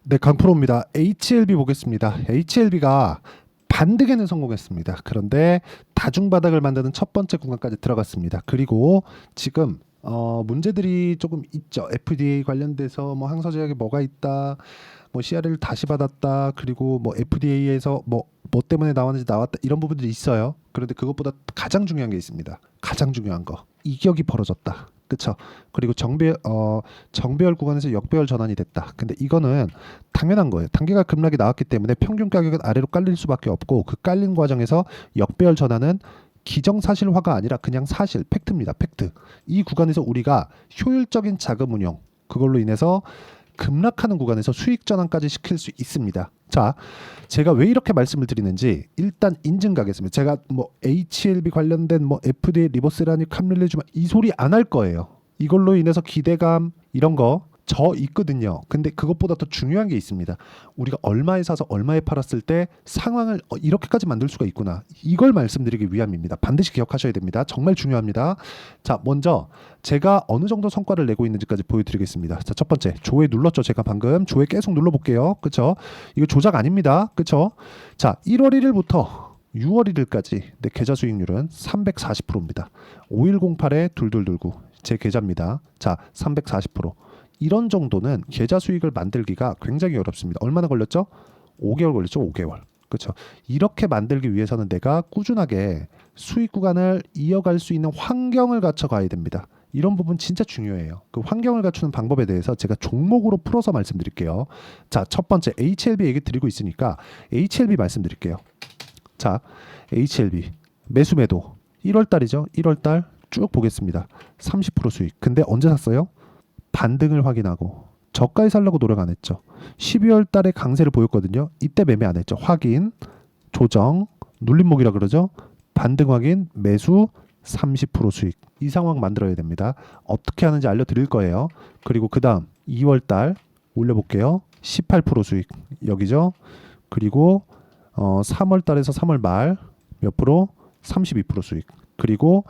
네, 강프로입니다. HLB 보겠습니다. HLB가 반등에는 성공했습니다. 그런데 다중바닥을 만드는 첫 번째 구간까지 들어갔습니다. 그리고 지금 문제들이 조금 있죠. FDA 관련돼서 뭐 항서 제약에 뭐가 있다, 뭐 CR을 다시 받았다, 그리고 뭐 FDA에서 뭐 때문에 나왔는지 나왔다, 이런 부분들이 있어요. 그런데 그것보다 가장 중요한 게 있습니다. 가장 중요한 거, 이격이 벌어졌다. 그쵸? 그리고 정배열 구간에서 역배열 전환이 됐다. 근데 이거는 당연한 거예요. 단기가 급락이 나왔기 때문에 평균 가격은 아래로 깔릴 수밖에 없고, 그 깔린 과정에서 역배열 전환은 기정사실화가 아니라 그냥 사실, 팩트입니다. 팩트. 이 구간에서 우리가 효율적인 자금 운용, 그걸로 인해서 급락하는 구간에서 수익 전환까지 시킬 수 있습니다. 자, 제가 왜 이렇게 말씀을 드리는지 일단 인증 가겠습니다. 제가 뭐 HLB 관련된 뭐 FDA 리버스라니 캄릴리주마 이 소리 안 할 거예요. 이걸로 인해서 기대감 이런 거 저 있거든요. 근데 그것보다 더 중요한 게 있습니다. 우리가 얼마에 사서 얼마에 팔았을 때 상황을 이렇게까지 만들 수가 있구나. 이걸 말씀드리기 위함입니다. 반드시 기억하셔야 됩니다. 정말 중요합니다. 자, 먼저 제가 어느 정도 성과를 내고 있는지까지 보여드리겠습니다. 자, 첫 번째, 조회 눌렀죠. 제가 방금 조회 계속 눌러볼게요. 그쵸? 이거 조작 아닙니다. 그쵸? 자, 1월 1일부터 6월 1일까지 내 계좌 수익률은 340%입니다. 5108에 2229 제 계좌입니다. 자, 340%. 이런 정도는 계좌 수익을 만들기가 굉장히 어렵습니다. 얼마나 걸렸죠? 5개월 걸렸죠. 5개월. 그렇죠. 이렇게 만들기 위해서는 내가 꾸준하게 수익 구간을 이어갈 수 있는 환경을 갖춰 가야 됩니다. 이런 부분 진짜 중요해요. 그 환경을 갖추는 방법에 대해서 제가 종목으로 풀어서 말씀드릴게요. 자, 첫 번째 HLB 얘기 드리고 있으니까 HLB 말씀드릴게요. 자, HLB 매수 매도 1월 달이죠. 1월 달 쭉 보겠습니다. 30% 수익. 근데 언제 샀어요? 반등을 확인하고 저가에 살려고 노력 안 했죠. 12월 달에 강세를 보였거든요. 이때 매매 안 했죠. 확인, 조정, 눌림목이라 그러죠. 반등 확인, 매수 30% 수익. 이 상황 만들어야 됩니다. 어떻게 하는지 알려드릴 거예요. 그리고 그 다음 2월 달 올려볼게요. 18% 수익. 여기죠. 그리고 3월 달에서 3월 말 몇 프로? 32% 수익. 그리고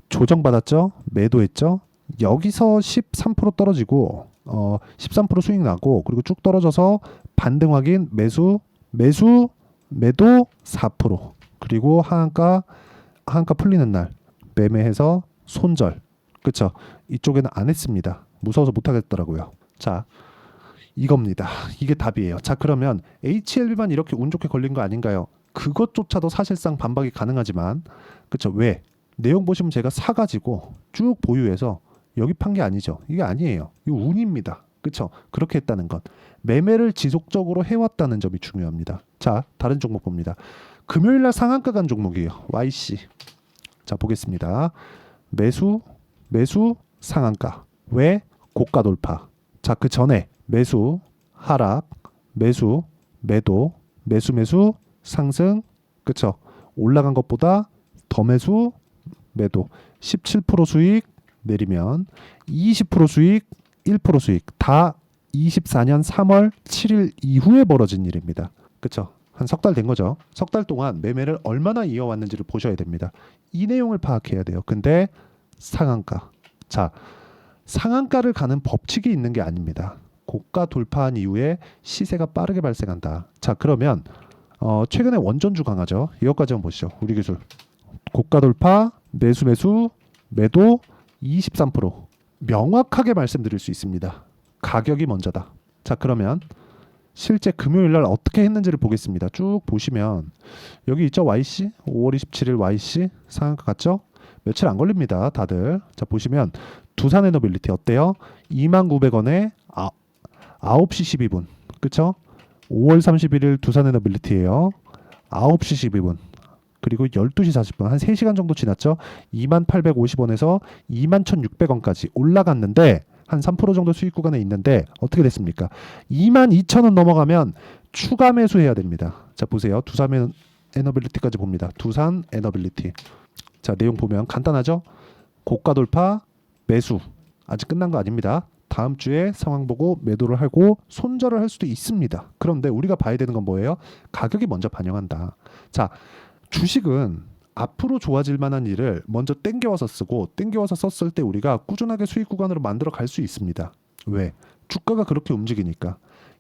조정받았죠. 매도했죠. 여기서 13% 떨어지고 13% 수익 나고, 그리고 쭉 떨어져서 반등 확인, 매도 4%. 그리고 하한가 풀리는 날 매매해서 손절. 그쵸? 이쪽에는 안 했습니다. 무서워서 못 하겠더라고요. 자, 이겁니다. 이게 답이에요. 자, 그러면 HLB만 이렇게 운 좋게 걸린 거 아닌가요? 그것조차도 사실상 반박이 가능하지만, 그쵸? 왜? 내용 보시면 제가 사가지고 쭉 보유해서 여기 판 게 아니죠. 이게 아니에요. 이거 운입니다. 그렇죠? 그렇게 했다는 것. 매매를 지속적으로 해왔다는 점이 중요합니다. 자, 다른 종목 봅니다. 금요일날 상한가 간 종목이에요. YC. 자, 보겠습니다. 매수 상한가. 왜? 고가 돌파. 자, 그 전에 매수 하락, 매수 매도, 매수 상승. 그렇죠? 올라간 것보다 더 매수 매도. 17% 수익 내리면 20% 수익, 1% 수익. 다 24년 3월 7일 이후에 벌어진 일입니다. 그렇죠? 한 석 달 된 거죠. 석 달 동안 매매를 얼마나 이어왔는지를 보셔야 됩니다. 이 내용을 파악해야 돼요. 근데 상한가. 자, 상한가를 가는 법칙이 있는 게 아닙니다. 고가 돌파한 이후에 시세가 빠르게 발생한다. 자, 그러면 최근에 원전주 강하죠. 이것까지 한번 보시죠. 우리 기술. 고가 돌파, 매수 매도 23%. 명확하게 말씀드릴 수 있습니다. 가격이 먼저다. 자, 그러면 실제 금요일 날 어떻게 했는지를 보겠습니다. 쭉 보시면 여기 있죠. YC 5월 27일 YC 상한가 갔죠. 며칠 안 걸립니다. 다들. 자, 보시면 두산에너빌리티 어때요? 29,000원에 9시 12분. 그쵸? 5월 31일 두산에너빌리티예요. 9시 12분. 그리고 12시 40분, 한 3시간 정도 지났죠. 2850원에서 21,600원까지 올라갔는데 한 3% 정도 수익 구간에 있는데 어떻게 됐습니까? 22,000원 넘어가면 추가 매수해야 됩니다. 자, 보세요. 두산 에너빌리티까지 봅니다. 두산 에너빌리티. 자, 내용 보면 간단하죠. 고가 돌파, 매수. 아직 끝난 거 아닙니다. 다음 주에 상황 보고 매도를 하고 손절을 할 수도 있습니다. 그런데 우리가 봐야 되는 건 뭐예요? 가격이 먼저 반영한다. 자, 주식은 앞으로 좋아질 만한 일을 먼저 땡겨와서 쓰고, 땡겨와서 썼을 때 우리가 꾸준하게 수익 구간으로 만들어 갈 수 있습니다. 왜? 주가가 그렇게 움직이니까.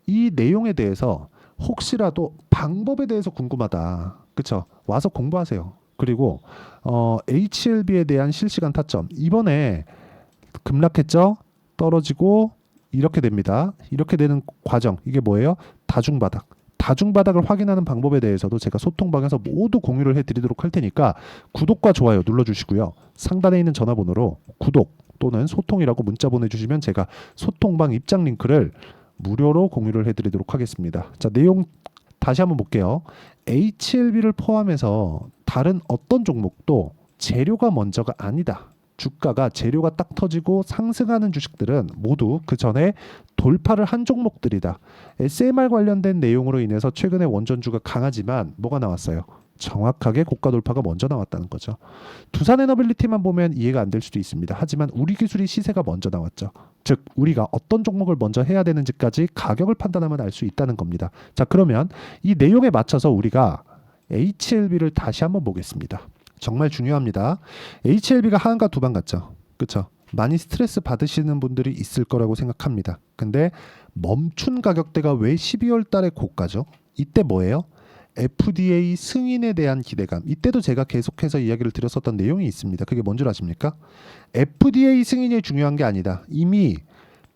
이 내용에 대해서 혹시라도 방법에 대해서 궁금하다. 그쵸? 와서 공부하세요. 그리고 HLB에 대한 실시간 타점. 이번에 급락했죠? 떨어지고 이렇게 됩니다. 이렇게 되는 과정. 이게 뭐예요? 다중바닥. 다중바닥을 확인하는 방법에 대해서도 제가 소통방에서 모두 공유를 해드리도록 할 테니까 구독과 좋아요 눌러주시고요. 상단에 있는 전화번호로 구독 또는 소통이라고 문자 보내주시면 제가 소통방 입장 링크를 무료로 공유를 해드리도록 하겠습니다. 자, 내용 다시 한번 볼게요. HLB를 포함해서 다른 어떤 종목도 재료가 먼저가 아니다. 주가가 재료가 딱 터지고 상승하는 주식들은 모두 그 전에 돌파를 한 종목들이다. SMR 관련된 내용으로 인해서 최근에 원전주가 강하지만 뭐가 나왔어요? 정확하게 고가 돌파가 먼저 나왔다는 거죠. 두산에너빌리티만 보면 이해가 안 될 수도 있습니다. 하지만 우리 기술이 시세가 먼저 나왔죠. 즉 우리가 어떤 종목을 먼저 해야 되는지까지 가격을 판단하면 알 수 있다는 겁니다. 자, 그러면 이 내용에 맞춰서 우리가 HLB를 다시 한번 보겠습니다. 정말 중요합니다. HLB가 하한가 두 방 갔죠. 그렇죠? 많이 스트레스 받으시는 분들이 있을 거라고 생각합니다. 근데 멈춘 가격대가 왜 12월 달에 고가죠? 이때 뭐예요? FDA 승인에 대한 기대감. 이때도 제가 계속해서 이야기를 드렸었던 내용이 있습니다. 그게 뭔 줄 아십니까? FDA 승인이 중요한 게 아니다. 이미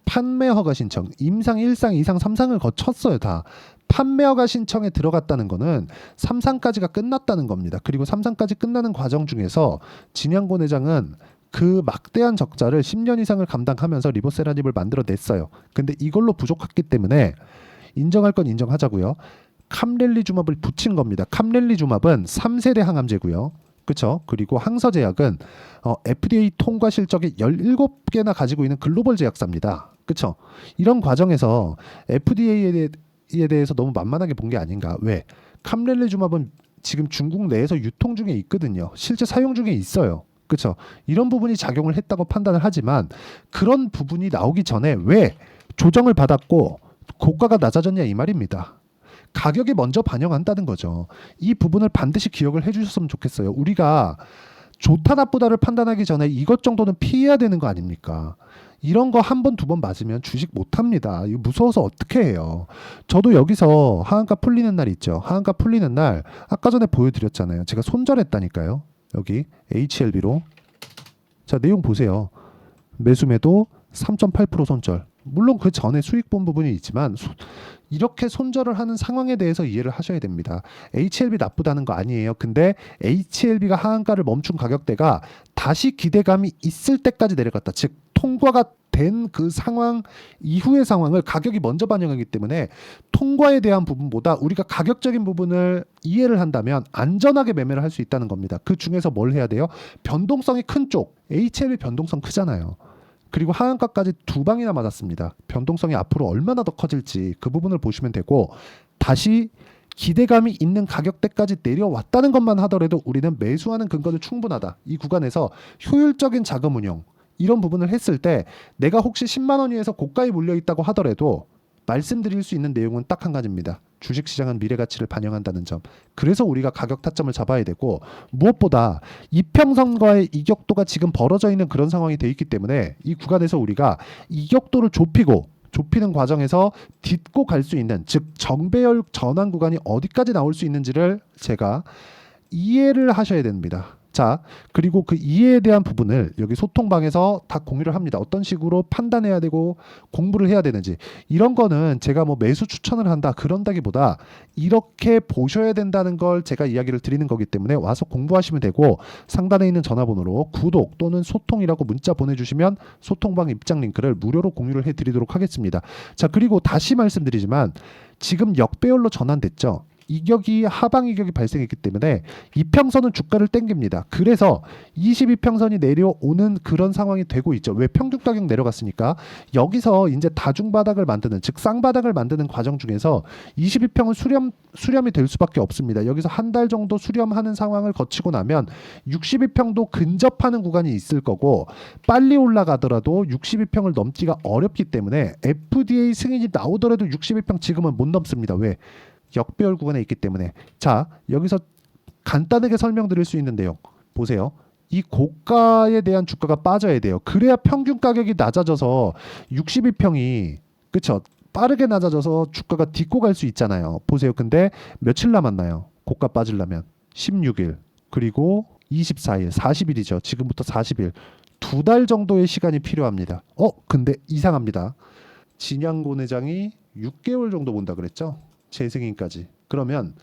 판매 허가 신청, 임상 1상, 2상, 3상을 거쳤어요. 다. 판매 허가 신청에 들어갔다는 거는 3상까지가 끝났다는 겁니다. 그리고 3상까지 끝나는 과정 중에서 진양곤 회장은 그 막대한 적자를 10년 이상을 감당하면서 리보세라닙을 만들어냈어요. 근데 이걸로 부족했기 때문에 인정할 건 인정하자고요. 캄렐리주맙을 붙인 겁니다. 캄렐리주맙은 3세대 항암제고요. 그렇죠? 그리고 항서제약은 FDA 통과 실적이 17개나 가지고 있는 글로벌 제약사입니다. 그렇죠? 이런 과정에서 FDA에 대해서 너무 만만하게 본 게 아닌가. 왜? 캄렐리주맙은 지금 중국 내에서 유통 중에 있거든요. 실제 사용 중에 있어요. 그렇죠? 이런 부분이 작용을 했다고 판단을 하지만 그런 부분이 나오기 전에 왜 조정을 받았고 고가가 낮아졌냐 이 말입니다. 가격이 먼저 반영한다는 거죠. 이 부분을 반드시 기억을 해주셨으면 좋겠어요. 우리가 좋다 나쁘다를 판단하기 전에 이것 정도는 피해야 되는 거 아닙니까? 이런 거 한 번, 두 번 맞으면 주식 못합니다. 이거 무서워서 어떻게 해요? 저도 여기서 하한가 풀리는 날 있죠. 하한가 풀리는 날 아까 전에 보여드렸잖아요. 제가 손절했다니까요. 여기 HLB로. 자, 내용 보세요. 매수매도 3.8% 손절. 물론 그 전에 수익 본 부분이 있지만 이렇게 손절을 하는 상황에 대해서 이해를 하셔야 됩니다. HLB 나쁘다는 거 아니에요. 근데 HLB가 하한가를 멈춘 가격대가 다시 기대감이 있을 때까지 내려갔다. 즉 통과가 된 그 상황 이후의 상황을 가격이 먼저 반영하기 때문에 통과에 대한 부분보다 우리가 가격적인 부분을 이해를 한다면 안전하게 매매를 할 수 있다는 겁니다. 그 중에서 뭘 해야 돼요? 변동성이 큰 쪽. HLB 변동성 크잖아요. 그리고 하한가까지 두 방이나 맞았습니다. 변동성이 앞으로 얼마나 더 커질지 그 부분을 보시면 되고 다시 기대감이 있는 가격대까지 내려왔다는 것만 하더라도 우리는 매수하는 근거는 충분하다. 이 구간에서 효율적인 자금 운용 이런 부분을 했을 때 내가 혹시 10만 원 위에서 고가에 몰려 있다고 하더라도 말씀드릴 수 있는 내용은 딱 한 가지입니다. 주식시장은 미래가치를 반영한다는 점. 그래서 우리가 가격 타점을 잡아야 되고 무엇보다 이평선과의 이격도가 지금 벌어져 있는 그런 상황이 돼 있기 때문에 이 구간에서 우리가 이격도를 좁히는 과정에서 딛고 갈 수 있는 즉 정배열 전환 구간이 어디까지 나올 수 있는지를 제가 이해를 하셔야 됩니다. 자, 그리고 그 이해에 대한 부분을 여기 소통방에서 다 공유를 합니다. 어떤 식으로 판단해야 되고 공부를 해야 되는지 이런 거는 제가 뭐 매수 추천을 한다 그런다기보다 이렇게 보셔야 된다는 걸 제가 이야기를 드리는 거기 때문에 와서 공부하시면 되고 상단에 있는 전화번호로 구독 또는 소통이라고 문자 보내주시면 소통방 입장 링크를 무료로 공유를 해드리도록 하겠습니다. 자, 그리고 다시 말씀드리지만 지금 역배열로 전환됐죠. 이격이 하방 이격이 발생했기 때문에 이평선은 주가를 땡깁니다. 그래서 22평선이 내려오는 그런 상황이 되고 있죠. 왜? 평균 가격 내려갔으니까. 여기서 이제 다중바닥을 만드는 즉 쌍바닥을 만드는 과정 중에서 22평은 수렴이 될 수밖에 없습니다. 여기서 한 달 정도 수렴하는 상황을 거치고 나면 62평도 근접하는 구간이 있을 거고 빨리 올라가더라도 62평을 넘기가 어렵기 때문에 FDA 승인이 나오더라도 62평 지금은 못 넘습니다. 왜? 역배열 구간에 있기 때문에. 자, 여기서 간단하게 설명드릴 수 있는 내용 보세요. 이 고가에 대한 주가가 빠져야 돼요. 그래야 평균 가격이 낮아져서 62평이 그쵸? 빠르게 낮아져서 주가가 딛고 갈 수 있잖아요. 보세요. 근데 며칠 남았나요? 고가 빠지려면 16일 그리고 24일, 40일이죠. 지금부터 40일. 2달 정도의 시간이 필요합니다. 근데 이상합니다. 진양곤 회장이 6개월 정도 본다 그랬죠? 재승인까지. 그러면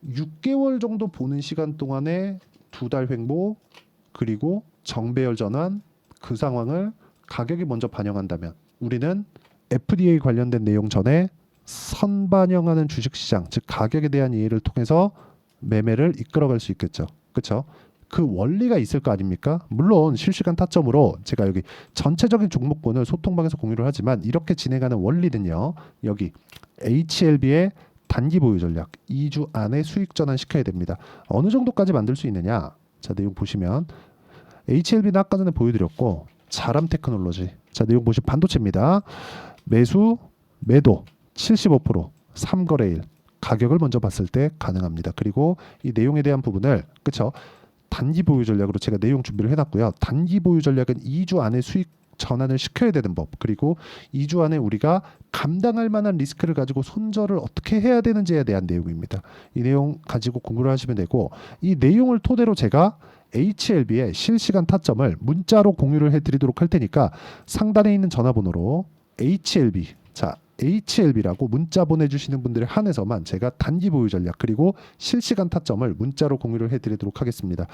6개월 정도 보는 시간 동안에 2달 횡보 그리고 정배열 전환 그 상황을 가격이 먼저 반영한다면 우리는 FDA 관련된 내용 전에 선반영하는 주식시장 즉 가격에 대한 이해를 통해서 매매를 이끌어갈 수 있겠죠. 그렇죠? 그 원리가 있을 거 아닙니까? 물론 실시간 타점으로 제가 여기 전체적인 종목군을 소통방에서 공유를 하지만 이렇게 진행하는 원리는요. 여기 HLB의 단기 보유 전략 2주 안에 수익 전환 시켜야 됩니다. 어느 정도까지 만들 수 있느냐? 자, 내용 보시면 HLB는 아까 전에 보여드렸고 자람 테크놀로지. 자, 내용 보시면 반도체입니다. 매수, 매도 75% 3거래일 가격을 먼저 봤을 때 가능합니다. 그리고 이 내용에 대한 부분을 그쵸? 단기 보유 전략으로 제가 내용 준비를 해놨고요. 단기 보유 전략은 2주 안에 수익 전환을 시켜야 되는 법 그리고 2주 안에 우리가 감당할 만한 리스크를 가지고 손절을 어떻게 해야 되는지에 대한 내용입니다. 이 내용 가지고 공부를 하시면 되고 이 내용을 토대로 제가 HLB의 실시간 타점을 문자로 공유를 해드리도록 할 테니까 상단에 있는 전화번호로 HLB 자 HLB라고 문자 보내주시는 분들에 한해서만 제가 단기 보유 전략 그리고 실시간 타점을 문자로 공유를 해드리도록 하겠습니다.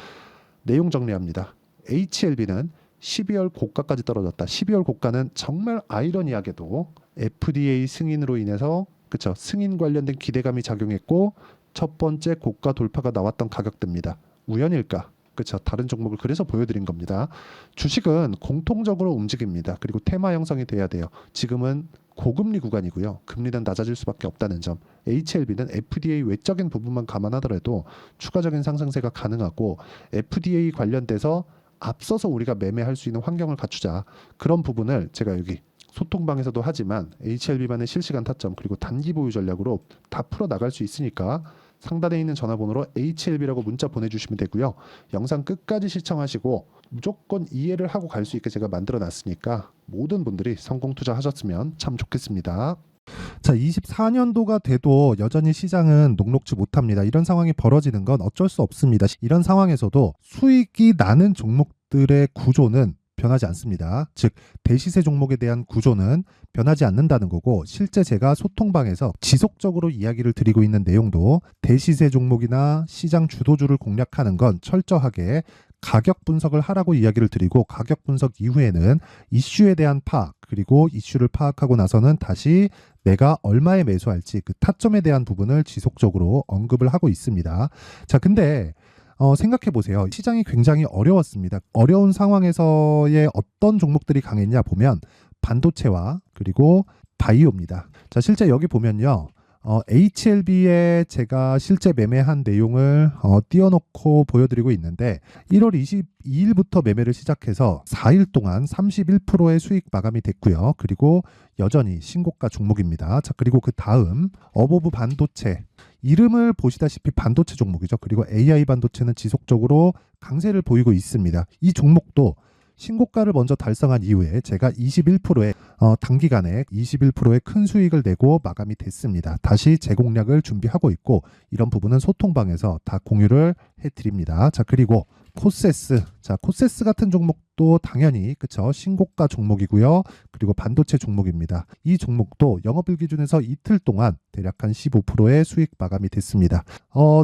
내용 정리합니다. HLB는 12월 고가까지 떨어졌다. 12월 고가는 정말 아이러니하게도 FDA 승인으로 인해서 그쵸 승인 관련된 기대감이 작용했고 첫 번째 고가 돌파가 나왔던 가격대입니다. 우연일까? 그렇죠. 다른 종목을 그래서 보여드린 겁니다. 주식은 공통적으로 움직입니다. 그리고 테마 형성이 돼야 돼요. 지금은 고금리 구간이고요. 금리는 낮아질 수밖에 없다는 점. HLB는 FDA 외적인 부분만 감안하더라도 추가적인 상승세가 가능하고 FDA 관련돼서 앞서서 우리가 매매할 수 있는 환경을 갖추자. 그런 부분을 제가 여기 소통방에서도 하지만 HLB만의 실시간 타점 그리고 단기 보유 전략으로 다 풀어 나갈 수 있으니까 상단에 있는 전화번호로 HLB라고 문자 보내주시면 되고요. 영상 끝까지 시청하시고 무조건 이해를 하고 갈 수 있게 제가 만들어 놨으니까 모든 분들이 성공 투자하셨으면 참 좋겠습니다. 자, 24년도가 돼도 여전히 시장은 녹록지 못합니다. 이런 상황이 벌어지는 건 어쩔 수 없습니다. 이런 상황에서도 수익이 나는 종목들의 구조는 변하지 않습니다. 즉 대시세 종목에 대한 구조는 변하지 않는다는 거고 실제 제가 소통방에서 지속적으로 이야기를 드리고 있는 내용도 대시세 종목이나 시장 주도주를 공략하는 건 철저하게 가격 분석을 하라고 이야기를 드리고 가격 분석 이후에는 이슈에 대한 파악 그리고 이슈를 파악하고 나서는 다시 내가 얼마에 매수할지 그 타점에 대한 부분을 지속적으로 언급을 하고 있습니다. 자, 근데 생각해 보세요. 시장이 굉장히 어려웠습니다. 어려운 상황에서의 어떤 종목들이 강했냐 보면 반도체와 그리고 바이오입니다. 자, 실제 여기 보면요. HLB에 제가 실제 매매한 내용을 띄워놓고 보여드리고 있는데 1월 22일부터 매매를 시작해서 4일 동안 31%의 수익 마감이 됐고요. 그리고 여전히 신고가 종목입니다. 자, 그리고 그 다음 어보브 반도체 이름을 보시다시피 반도체 종목이죠. 그리고 AI 반도체는 지속적으로 강세를 보이고 있습니다. 이 종목도 신고가를 먼저 달성한 이후에 제가 21%의 단기간에 21%의 큰 수익을 내고 마감이 됐습니다. 다시 재공략을 준비하고 있고 이런 부분은 소통방에서 다 공유를 해드립니다. 자, 그리고 코세스. 자, 코세스 같은 종목도 당연히 그쵸 신고가 종목이고요. 그리고 반도체 종목입니다. 이 종목도 영업일 기준에서 이틀 동안 대략 한 15%의 수익 마감이 됐습니다.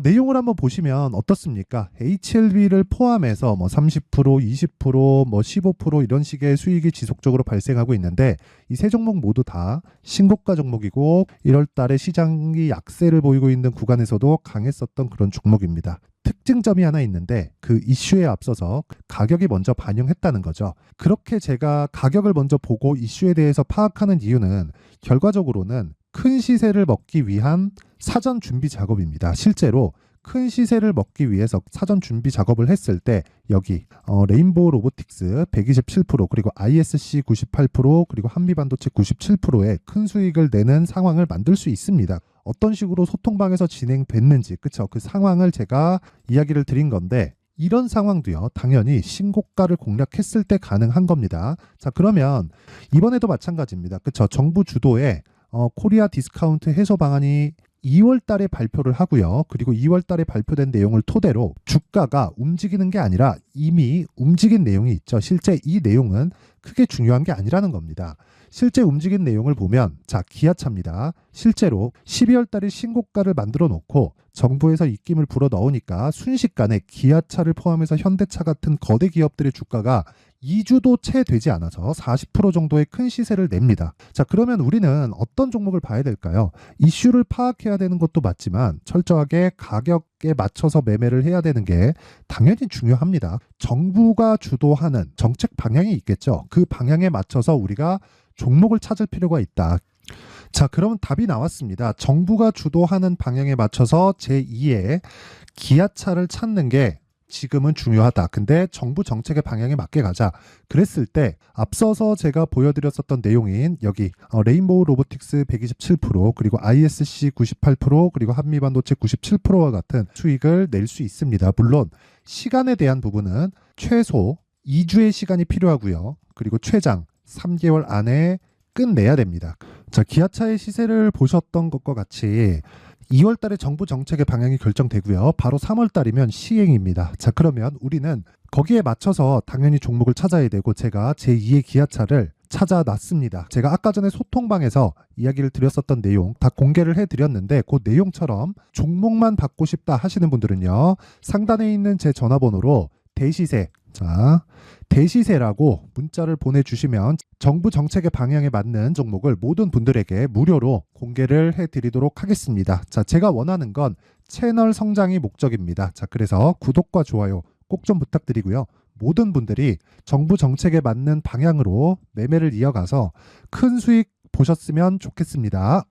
내용을 한번 보시면 어떻습니까? HLB를 포함해서 뭐 30%, 20%, 뭐 15% 이런 식의 수익이 지속적으로 발생하고 있는데 이 세 종목 모두 다 신고가 종목이고 1월 달에 시장이 약세를 보이고 있는 구간에서도 강했었던 그런 종목입니다. 특징점이 하나 있는데 그 이슈에 앞서서 가격이 먼저 반영했다는 거죠. 그렇게 제가 가격을 먼저 보고 이슈에 대해서 파악하는 이유는 결과적으로는 큰 시세를 먹기 위한 사전 준비 작업입니다. 실제로 큰 시세를 먹기 위해서 사전 준비 작업을 했을 때 여기 레인보우 로보틱스 127% 그리고 ISC 98% 그리고 한미반도체 97%의 큰 수익을 내는 상황을 만들 수 있습니다. 어떤 식으로 소통방에서 진행됐는지 그쵸 그 상황을 제가 이야기를 드린 건데 이런 상황도요 당연히 신고가를 공략했을 때 가능한 겁니다. 자, 그러면 이번에도 마찬가지입니다. 그쵸 정부 주도의 코리아 디스카운트 해소 방안이 2월 달에 발표를 하고요. 그리고 2월 달에 발표된 내용을 토대로 주가가 움직이는 게 아니라 이미 움직인 내용이 있죠. 실제 이 내용은 크게 중요한 게 아니라는 겁니다. 실제 움직인 내용을 보면 자, 기아차입니다. 실제로 12월 달에 신고가를 만들어 놓고 정부에서 입김을 불어 넣으니까 순식간에 기아차를 포함해서 현대차 같은 거대 기업들의 주가가 2주도 채 되지 않아서 40% 정도의 큰 시세를 냅니다. 자, 그러면 우리는 어떤 종목을 봐야 될까요? 이슈를 파악해야 되는 것도 맞지만 철저하게 가격에 맞춰서 매매를 해야 되는 게 당연히 중요합니다. 정부가 주도하는 정책 방향이 있겠죠. 그 방향에 맞춰서 우리가 종목을 찾을 필요가 있다. 자, 그러면 답이 나왔습니다. 정부가 주도하는 방향에 맞춰서 제2의 기아차를 찾는 게 지금은 중요하다. 근데 정부 정책의 방향에 맞게 가자. 그랬을 때 앞서서 제가 보여드렸었던 내용인 여기 레인보우 로보틱스 127% 그리고 ISC 98% 그리고 한미반도체 97%와 같은 수익을 낼 수 있습니다. 물론 시간에 대한 부분은 최소 2주의 시간이 필요하고요. 그리고 최장 3개월 안에 끝내야 됩니다. 자, 기아차의 시세를 보셨던 것과 같이 2월 달에 정부 정책의 방향이 결정되고요. 바로 3월 달이면 시행입니다. 자, 그러면 우리는 거기에 맞춰서 당연히 종목을 찾아야 되고 제가 제2의 기아차를 찾아놨습니다. 제가 아까 전에 소통방에서 이야기를 드렸었던 내용 다 공개를 해드렸는데 그 내용처럼 종목만 받고 싶다 하시는 분들은요. 상단에 있는 제 전화번호로 대시세, 자, 대시세라고 문자를 보내주시면 정부 정책의 방향에 맞는 종목을 모든 분들에게 무료로 공개를 해드리도록 하겠습니다. 자, 제가 원하는 건 채널 성장이 목적입니다. 자, 그래서 구독과 좋아요 꼭 좀 부탁드리고요. 모든 분들이 정부 정책에 맞는 방향으로 매매를 이어가서 큰 수익 보셨으면 좋겠습니다.